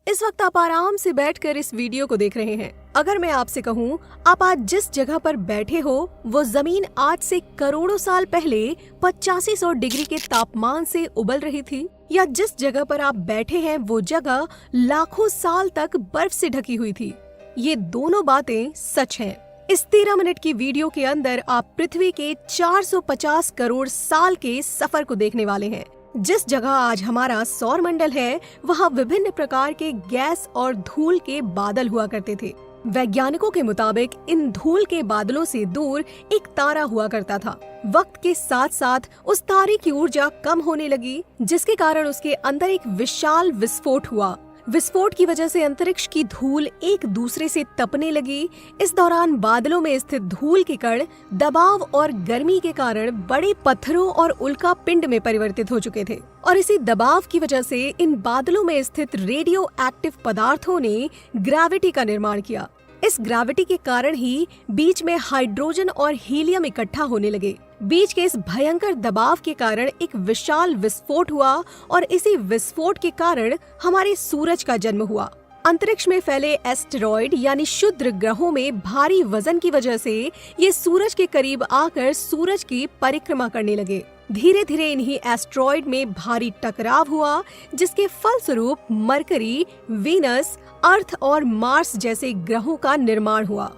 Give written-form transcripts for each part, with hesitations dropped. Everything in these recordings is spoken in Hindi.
इस वक्त आप आराम से बैठकर इस वीडियो को देख रहे हैं। अगर मैं आपसे कहूँ आप आज जिस जगह पर बैठे हो वो जमीन आज से करोड़ों साल पहले 8500 डिग्री के तापमान से उबल रही थी, या जिस जगह पर आप बैठे हैं वो जगह लाखों साल तक बर्फ से ढकी हुई थी, ये दोनों बातें सच हैं। इस 13 मिनट की वीडियो के अंदर आप पृथ्वी के 450 करोड़ साल के सफर को देखने वाले हैं। जिस जगह आज हमारा सौर मंडल है वहाँ विभिन्न प्रकार के गैस और धूल के बादल हुआ करते थे। वैज्ञानिकों के मुताबिक इन धूल के बादलों से दूर एक तारा हुआ करता था। वक्त के साथ साथ उस तारे की ऊर्जा कम होने लगी, जिसके कारण उसके अंदर एक विशाल विस्फोट हुआ। विस्फोट की वजह से अंतरिक्ष की धूल एक दूसरे से तपने लगी। इस दौरान बादलों में स्थित धूल के कण दबाव और गर्मी के कारण बड़े पत्थरों और उल्का पिंड में परिवर्तित हो चुके थे, और इसी दबाव की वजह से इन बादलों में स्थित रेडियो एक्टिव पदार्थों ने ग्रेविटी का निर्माण किया। इस ग्रेविटी के कारण ही बीच में हाइड्रोजन और हीलियम इकट्ठा होने लगे। बीच के इस भयंकर दबाव के कारण एक विशाल विस्फोट हुआ, और इसी विस्फोट के कारण हमारे सूरज का जन्म हुआ। अंतरिक्ष में फैले एस्टेरॉयड यानी क्षुद्र ग्रहों में भारी वजन की वजह से ये सूरज के करीब आकर सूरज की परिक्रमा करने लगे। धीरे धीरे इन्हीं एस्टेरॉयड में भारी टकराव हुआ, जिसके फलस्वरूप मरकरी, वीनस, अर्थ और मार्स जैसे ग्रहों का निर्माण हुआ।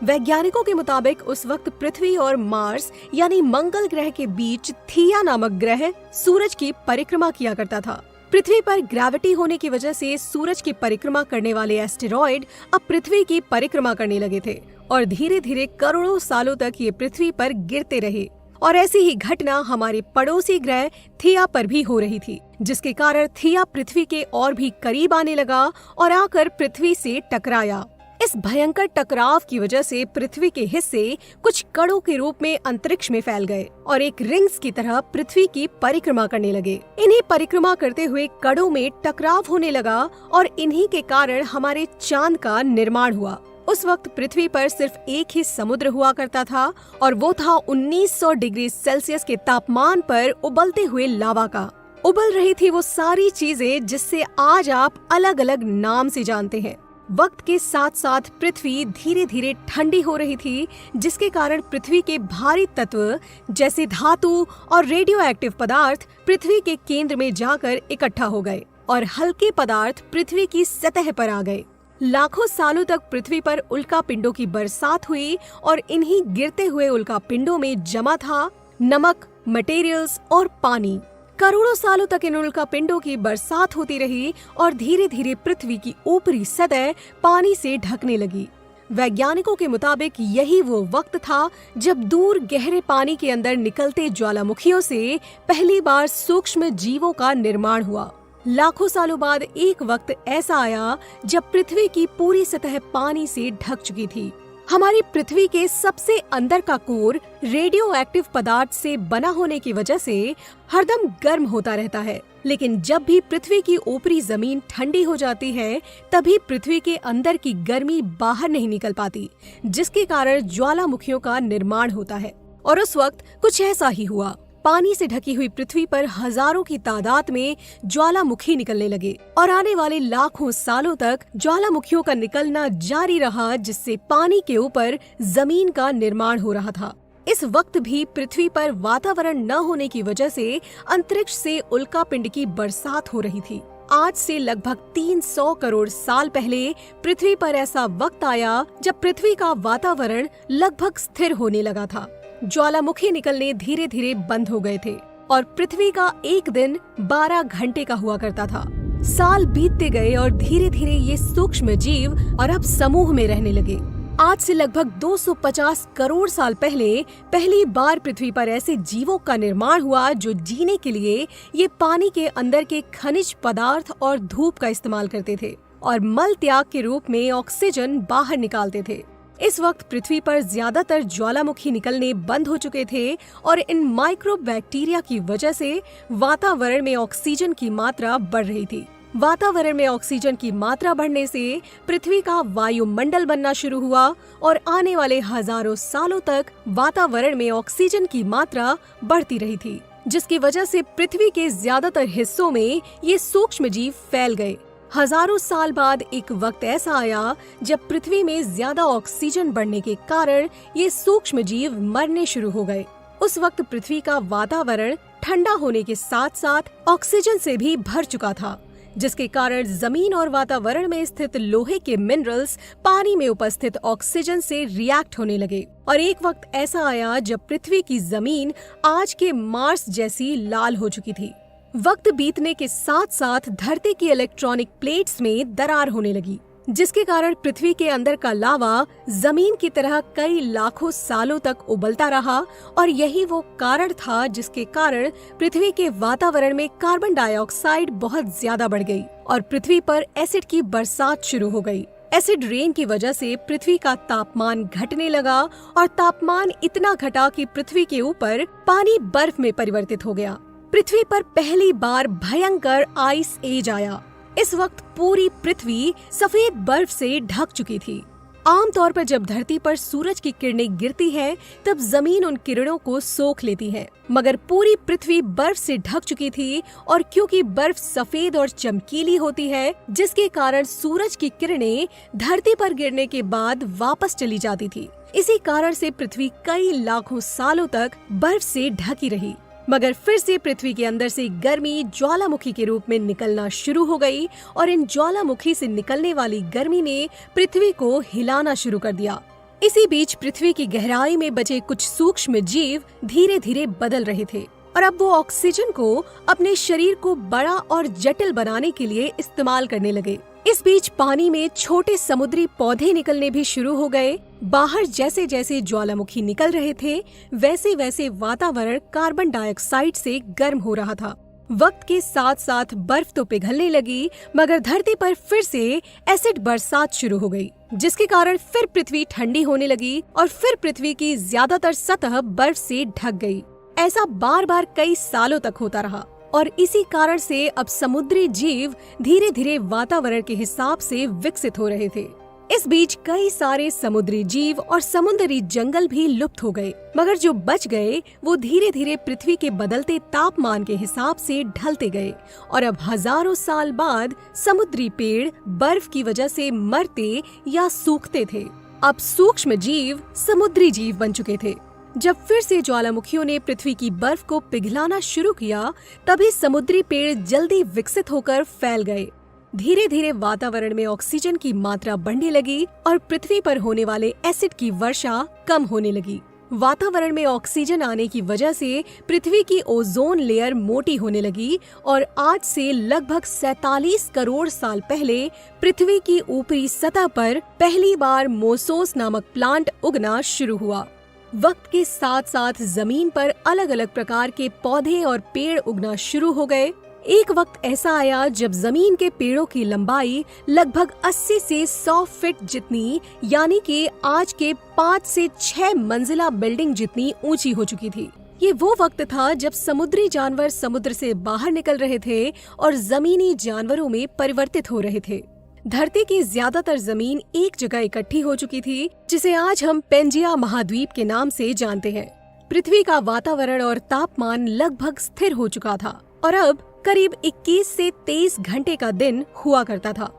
वैज्ञानिकों के मुताबिक उस वक्त पृथ्वी और मार्स यानी मंगल ग्रह के बीच थिया नामक ग्रह सूरज की परिक्रमा किया करता था। पृथ्वी पर ग्रेविटी होने की वजह से सूरज की परिक्रमा करने वाले एस्टेरॉयड अब पृथ्वी की परिक्रमा करने लगे थे, और धीरे धीरे करोड़ों सालों तक ये पृथ्वी पर गिरते रहे। और ऐसी ही घटना हमारे पड़ोसी ग्रह थिया पर भी हो रही थी, जिसके कारण थिया पृथ्वी के और भी करीब आने लगा और आकर पृथ्वी से टकराया। इस भयंकर टकराव की वजह से पृथ्वी के हिस्से कुछ कणों के रूप में अंतरिक्ष में फैल गए और एक रिंग्स की तरह पृथ्वी की परिक्रमा करने लगे। इन्हीं परिक्रमा करते हुए कणों में टकराव होने लगा, और इन्हीं के कारण हमारे चांद का निर्माण हुआ। उस वक्त पृथ्वी पर सिर्फ एक ही समुद्र हुआ करता था, और वो था 1900 डिग्री सेल्सियस के तापमान पर उबलते हुए लावा का। उबल रही थी वो सारी चीजें जिससे आज आप अलग अलग नाम से जानते हैं। वक्त के साथ साथ पृथ्वी धीरे धीरे ठंडी हो रही थी, जिसके कारण पृथ्वी के भारी तत्व जैसे धातु और रेडियो एक्टिव पदार्थ पृथ्वी के केंद्र में जाकर इकट्ठा हो गए, और हल्के पदार्थ पृथ्वी की सतह पर आ गए। लाखों सालों तक पृथ्वी पर उल्का पिंडों की बरसात हुई, और इन्हीं गिरते हुए उल्का पिंडों में जमा था नमक, मटेरियल्स और पानी। करोड़ों सालों तक इन उल्का पिंडों की बरसात होती रही, और धीरे धीरे पृथ्वी की ऊपरी सतह पानी से ढकने लगी। वैज्ञानिकों के मुताबिक यही वो वक्त था जब दूर गहरे पानी के अंदर निकलते ज्वालामुखियों से पहली बार सूक्ष्म जीवों का निर्माण हुआ। लाखों सालों बाद एक वक्त ऐसा आया जब पृथ्वी की पूरी सतह पानी से ढक चुकी थी। हमारी पृथ्वी के सबसे अंदर का कोर रेडियो एक्टिव पदार्थ से बना होने की वजह से हरदम गर्म होता रहता है, लेकिन जब भी पृथ्वी की ऊपरी जमीन ठंडी हो जाती है तभी पृथ्वी के अंदर की गर्मी बाहर नहीं निकल पाती, जिसके कारण ज्वालामुखियों का निर्माण होता है। और उस वक्त कुछ ऐसा ही हुआ। पानी से ढकी हुई पृथ्वी पर हजारों की तादाद में ज्वालामुखी निकलने लगे, और आने वाले लाखों सालों तक ज्वालामुखियों का निकलना जारी रहा, जिससे पानी के ऊपर जमीन का निर्माण हो रहा था। इस वक्त भी पृथ्वी पर वातावरण न होने की वजह से अंतरिक्ष से उल्का पिंड की बरसात हो रही थी। आज से लगभग 300 करोड़ साल पहले पृथ्वी पर ऐसा वक्त आया जब पृथ्वी का वातावरण लगभग स्थिर होने लगा था। ज्वालामुखी निकलने धीरे धीरे बंद हो गए थे, और पृथ्वी का एक दिन 12 घंटे का हुआ करता था। साल बीतते गए और धीरे धीरे ये सूक्ष्म जीव और अब समूह में रहने लगे। आज से लगभग 250 करोड़ साल पहले पहली बार पृथ्वी पर ऐसे जीवों का निर्माण हुआ जो जीने के लिए ये पानी के अंदर के खनिज पदार्थ और धूप का इस्तेमाल करते थे, और मल त्याग के रूप में ऑक्सीजन बाहर निकालते थे। इस वक्त पृथ्वी पर ज्यादातर ज्वालामुखी निकलने बंद हो चुके थे, और इन माइक्रो बैक्टीरिया की वजह से वातावरण में ऑक्सीजन की मात्रा बढ़ रही थी। वातावरण में ऑक्सीजन की मात्रा बढ़ने से पृथ्वी का वायुमंडल बनना शुरू हुआ, और आने वाले हजारों सालों तक वातावरण में ऑक्सीजन की मात्रा बढ़ती रही थी, जिसकी वजह से पृथ्वी के ज्यादातर हिस्सों में ये सूक्ष्म जीव फैल गए। हजारों साल बाद एक वक्त ऐसा आया जब पृथ्वी में ज्यादा ऑक्सीजन बढ़ने के कारण ये सूक्ष्म जीव मरने शुरू हो गए। उस वक्त पृथ्वी का वातावरण ठंडा होने के साथ साथ ऑक्सीजन से भी भर चुका था, जिसके कारण जमीन और वातावरण में स्थित लोहे के मिनरल्स पानी में उपस्थित ऑक्सीजन से रिएक्ट होने लगे। और एक वक्त ऐसा आया जब पृथ्वी की जमीन आज के मार्स जैसी लाल हो चुकी थी। वक्त बीतने के साथ साथ धरती की इलेक्ट्रॉनिक प्लेट्स में दरार होने लगी, जिसके कारण पृथ्वी के अंदर का लावा जमीन की तरह कई लाखों सालों तक उबलता रहा। और यही वो कारण था जिसके कारण पृथ्वी के वातावरण में कार्बन डाइऑक्साइड बहुत ज्यादा बढ़ गई और पृथ्वी पर एसिड की बरसात शुरू हो गई। एसिड रेन की वजह से पृथ्वी का तापमान घटने लगा और तापमान इतना घटा कि पृथ्वी के ऊपर पानी बर्फ में परिवर्तित हो गया। पृथ्वी पर पहली बार भयंकर आइस एज आया। इस वक्त पूरी पृथ्वी सफेद बर्फ से ढक चुकी थी। आमतौर पर जब धरती पर सूरज की किरणें गिरती हैं, तब जमीन उन किरणों को सोख लेती है, मगर पूरी पृथ्वी बर्फ से ढक चुकी थी। और क्योंकि बर्फ सफेद और चमकीली होती है, जिसके कारण सूरज की किरणें धरती पर गिरने के बाद वापस चली जाती थी। इसी कारण से पृथ्वी कई लाखों सालों तक बर्फ से ढकी रही। मगर फिर से पृथ्वी के अंदर से गर्मी ज्वालामुखी के रूप में निकलना शुरू हो गई और इन ज्वालामुखी से निकलने वाली गर्मी ने पृथ्वी को हिलाना शुरू कर दिया। इसी बीच पृथ्वी की गहराई में बचे कुछ सूक्ष्म जीव धीरे धीरे बदल रहे थे और अब वो ऑक्सीजन को अपने शरीर को बड़ा और जटिल बनाने के लिए इस्तेमाल करने लगे। इस बीच पानी में छोटे समुद्री पौधे निकलने भी शुरू हो गए। बाहर जैसे जैसे ज्वालामुखी निकल रहे थे, वैसे वैसे वातावरण कार्बन डाइऑक्साइड से गर्म हो रहा था। वक्त के साथ साथ बर्फ तो पिघलने लगी, मगर धरती पर फिर से एसिड बरसात शुरू हो गई, जिसके कारण फिर पृथ्वी ठंडी होने लगी और फिर पृथ्वी की ज्यादातर सतह बर्फ से ढक गई। ऐसा बार बार कई सालों तक होता रहा और इसी कारण से अब समुद्री जीव धीरे धीरे वातावरण के हिसाब से विकसित हो रहे थे। इस बीच कई सारे समुद्री जीव और समुद्री जंगल भी लुप्त हो गए, मगर जो बच गए वो धीरे धीरे पृथ्वी के बदलते तापमान के हिसाब से ढलते गए और अब हजारों साल बाद समुद्री पेड़ बर्फ की वजह से मरते या सूखते थे। अब सूक्ष्म जीव समुद्री जीव बन चुके थे। जब फिर से ज्वालामुखियों ने पृथ्वी की बर्फ को पिघलाना शुरू किया, तभी समुद्री पेड़ जल्दी विकसित होकर फैल गए। धीरे धीरे वातावरण में ऑक्सीजन की मात्रा बढ़ने लगी और पृथ्वी पर होने वाले एसिड की वर्षा कम होने लगी। वातावरण में ऑक्सीजन आने की वजह से पृथ्वी की ओजोन लेयर मोटी होने लगी और आज से लगभग 47 करोड़ साल पहले पृथ्वी की ऊपरी सतह पर पहली बार मोसोस नामक प्लांट उगना शुरू हुआ। वक्त के साथ साथ जमीन पर अलग अलग प्रकार के पौधे और पेड़ उगना शुरू हो गए। एक वक्त ऐसा आया जब जमीन के पेड़ों की लंबाई लगभग 80 से 100 फीट जितनी, यानी कि आज के 5 से 6 मंजिला बिल्डिंग जितनी ऊंची हो चुकी थी। ये वो वक्त था जब समुद्री जानवर समुद्र से बाहर निकल रहे थे और जमीनी जानवरों में परिवर्तित हो रहे थे। धरती की ज्यादातर जमीन एक जगह इकट्ठी हो चुकी थी, जिसे आज हम पेंजिया महाद्वीप के नाम से जानते हैं। पृथ्वी का वातावरण और तापमान लगभग स्थिर हो चुका था और अब करीब 21 से 23 घंटे का दिन हुआ करता था।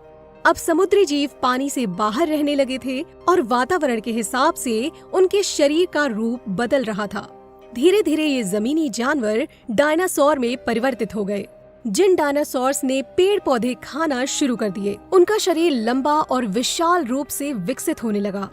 अब समुद्री जीव पानी से बाहर रहने लगे थे और वातावरण के हिसाब से उनके शरीर का रूप बदल रहा था। धीरे धीरे ये जमीनी जानवर डायनासोर में परिवर्तित हो गए। जिन डायनासोर्स ने पेड़ पौधे खाना शुरू कर दिए, उनका शरीर लंबा और विशाल रूप से विकसित होने लगा।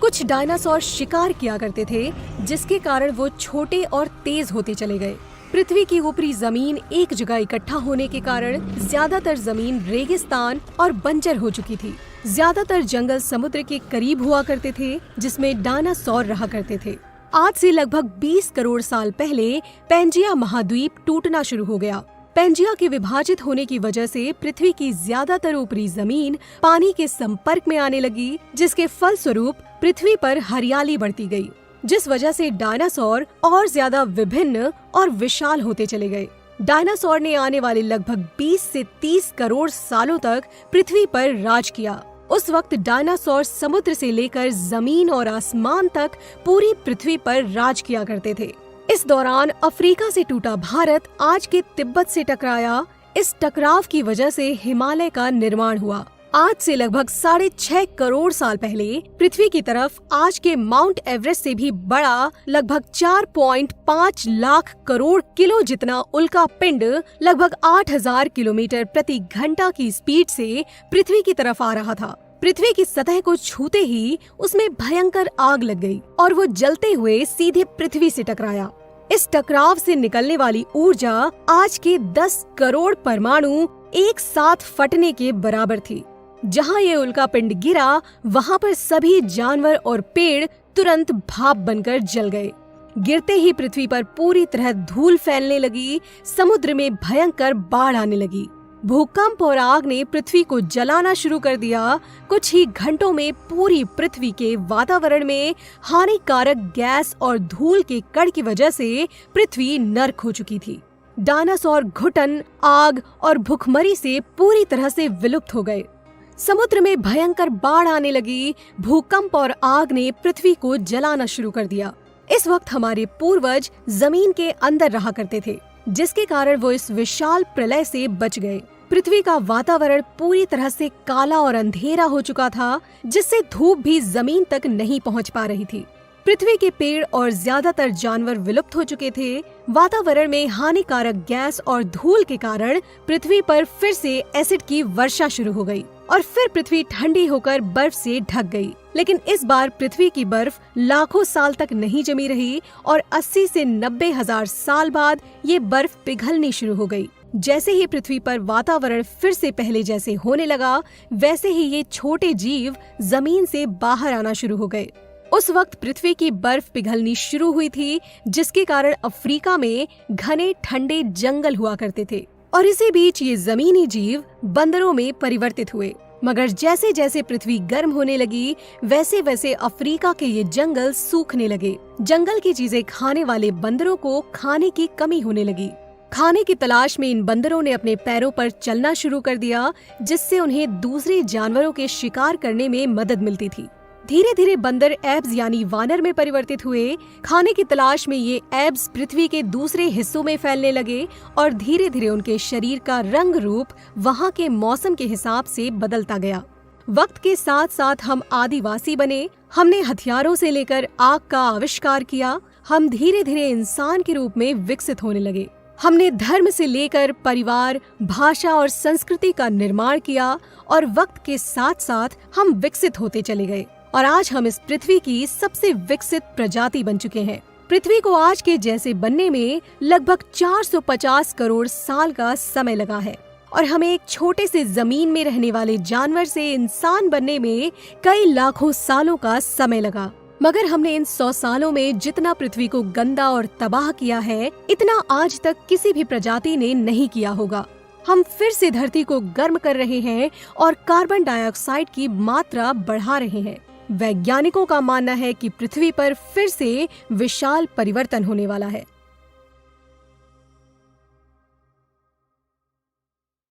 कुछ डायनासोर शिकार किया करते थे, जिसके कारण वो छोटे और तेज होते चले गए। पृथ्वी की ऊपरी जमीन एक जगह इकट्ठा होने के कारण ज्यादातर जमीन रेगिस्तान और बंजर हो चुकी थी। ज्यादातर जंगल समुद्र के करीब हुआ करते थे, जिसमें डायनासोर रहा करते थे। आज से लगभग 20 करोड़ साल पहले पेंजिया महाद्वीप टूटना शुरू हो गया। पेंजिया के विभाजित होने की वजह से पृथ्वी की ज्यादातर ऊपरी जमीन पानी के संपर्क में आने लगी, जिसके फलस्वरूप पृथ्वी पर हरियाली बढ़ती गई, जिस वजह से डायनासोर और ज्यादा विभिन्न और विशाल होते चले गए। डायनासोर ने आने वाले लगभग 20 से 30 करोड़ सालों तक पृथ्वी पर राज किया। उस वक्त डायनासोर समुद्र से लेकर जमीन और आसमान तक पूरी पृथ्वी पर राज किया करते थे। इस दौरान अफ्रीका से टूटा भारत आज के तिब्बत से टकराया, इस टकराव की वजह से हिमालय का निर्माण हुआ। आज से लगभग 6.5 करोड़ साल पहले पृथ्वी की तरफ आज के माउंट एवरेस्ट से भी बड़ा लगभग 4.5 लाख करोड़ किलो जितना उल्का पिंड लगभग 8000 किलोमीटर प्रति घंटा की स्पीड से पृथ्वी की तरफ आ रहा था। पृथ्वी की सतह को छूते ही उसमें भयंकर आग लग गई और वो जलते हुए सीधे पृथ्वी से टकराया। इस टकराव से निकलने वाली ऊर्जा आज के 10 करोड़ परमाणु एक साथ फटने के बराबर थी। जहां ये उल्का पिंड गिरा, वहां पर सभी जानवर और पेड़ तुरंत भाप बनकर जल गए। गिरते ही पृथ्वी पर पूरी तरह धूल फैलने लगी, समुद्र में भयंकर बाढ़ आने लगी। भूकंप और आग ने पृथ्वी को जलाना शुरू कर दिया। कुछ ही घंटों में पूरी पृथ्वी के वातावरण में हानिकारक गैस और धूल के कण की वजह से पृथ्वी नर्क हो चुकी थी। डायनासोर घुटन, आग और भूखमरी से पूरी तरह से विलुप्त हो गए। समुद्र में भयंकर बाढ़ आने लगी। भूकंप और आग ने पृथ्वी को जलाना शुरू कर दिया। इस वक्त हमारे पूर्वज जमीन के अंदर रहा करते थे, जिसके कारण वो इस विशाल प्रलय से बच गए। पृथ्वी का वातावरण पूरी तरह से काला और अंधेरा हो चुका था, जिससे धूप भी जमीन तक नहीं पहुंच पा रही थी। पृथ्वी के पेड़ और ज्यादातर जानवर विलुप्त हो चुके थे। वातावरण में हानिकारक गैस और धूल के कारण पृथ्वी पर फिर से एसिड की वर्षा शुरू हो गई और फिर पृथ्वी ठंडी होकर बर्फ से ढक गई। लेकिन इस बार पृथ्वी की बर्फ लाखों साल तक नहीं जमी रही और 80 से 90 हजार साल बाद ये बर्फ पिघलनी शुरू हो गई। जैसे ही पृथ्वी पर वातावरण फिर से पहले जैसे होने लगा, वैसे ही ये छोटे जीव जमीन से बाहर आना शुरू हो गए। उस वक्त पृथ्वी की बर्फ पिघलनी शुरू हुई थी, जिसके कारण अफ्रीका में घने ठंडे जंगल हुआ करते थे और इसी बीच ये जमीनी जीव बंदरों में परिवर्तित हुए। मगर जैसे जैसे पृथ्वी गर्म होने लगी, वैसे वैसे अफ्रीका के ये जंगल सूखने लगे। जंगल की चीजें खाने वाले बंदरों को खाने की कमी होने लगी। खाने की तलाश में इन बंदरों ने अपने पैरों पर चलना शुरू कर दिया, जिससे उन्हें दूसरे जानवरों के शिकार करने में मदद मिलती थी। धीरे धीरे बंदर एब्स यानी वानर में परिवर्तित हुए। खाने की तलाश में ये एब्स पृथ्वी के दूसरे हिस्सों में फैलने लगे और धीरे धीरे उनके शरीर का रंग रूप वहाँ के मौसम के हिसाब से बदलता गया। वक्त के साथ साथ हम आदिवासी बने। हमने हथियारों से लेकर आग का आविष्कार किया। हम धीरे धीरे इंसान के रूप में विकसित होने लगे। हमने धर्म से लेकर परिवार, भाषा और संस्कृति का निर्माण किया और वक्त के साथ साथ हम विकसित होते चले गए और आज हम इस पृथ्वी की सबसे विकसित प्रजाति बन चुके हैं। पृथ्वी को आज के जैसे बनने में लगभग 450 करोड़ साल का समय लगा है और हमें एक छोटे से जमीन में रहने वाले जानवर से इंसान बनने में कई लाखों सालों का समय लगा। मगर हमने इन 100 सालों में जितना पृथ्वी को गंदा और तबाह किया है, इतना आज तक किसी भी प्रजाति ने नहीं किया होगा। हम फिर से धरती को गर्म कर रहे हैं और कार्बन डाइऑक्साइड की मात्रा बढ़ा रहे हैं। वैज्ञानिकों का मानना है कि पृथ्वी पर फिर से विशाल परिवर्तन होने वाला है।